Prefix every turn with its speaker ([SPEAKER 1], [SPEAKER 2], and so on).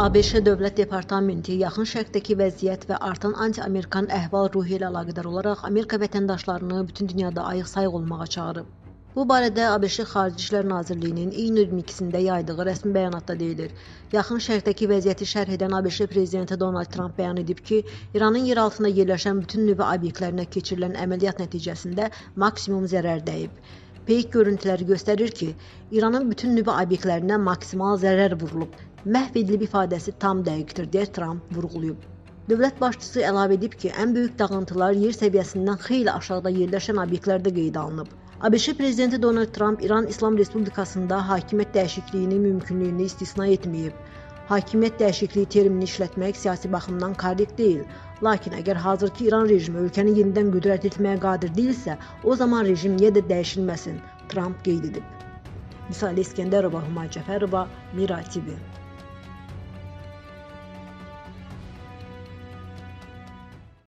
[SPEAKER 1] ABŞ Dövlət Departamenti Yaxın Şərqdəki vəziyyət və artan anti-Amerikan əhval-ruhiyyə ilə əlaqədar olaraq Amerika vətəndaşlarını bütün dünyada ayıq-sayıq olmağa çağırıb. Bu barədə ABŞ Xarici İşlər Nazirliyinin iyun 22-sində yaydığı rəsmi bəyanatda deyilir. Yaxın Şərqdəki vəziyyəti şərh edən ABŞ Prezidenti Donald Trump bəyan edib ki, İranın yer altında yerləşən bütün nüvə obyektlərinə keçirilən əməliyyat nəticəsində maksimum zərər dəyib. Peyk görüntüləri göstərir ki, İranın bütün nüvə obyektlərinə maksimal zərər vurulub. Məhv edilib ifadəsi tam dəqiqdir, deyə Trump vurğulayıb. Dövlət başçısı əlavə edib ki, ən böyük dağıntılar yer səviyyəsindən xeyli aşağıda yerləşən obyektlərdə qeydə alınıb. ABŞ Prezidenti Donald Trump İran İslam Respublikasında hakimiyyət dəyişikliyinin mümkünlüyünü istisna etməyib. Hakimiyyət dəyişikliyi terminini işlətmək siyasi baxımdan korrekt deyil. Lakin əgər hazırki İran rejimi ölkəni yenidən qüdrət etməyə qadir deyilsə, o zaman rejim niyə də dəyişilməsin, Trump qeyd edib. Misal İskəndərova, Hüma Cəfərova, Mira TV.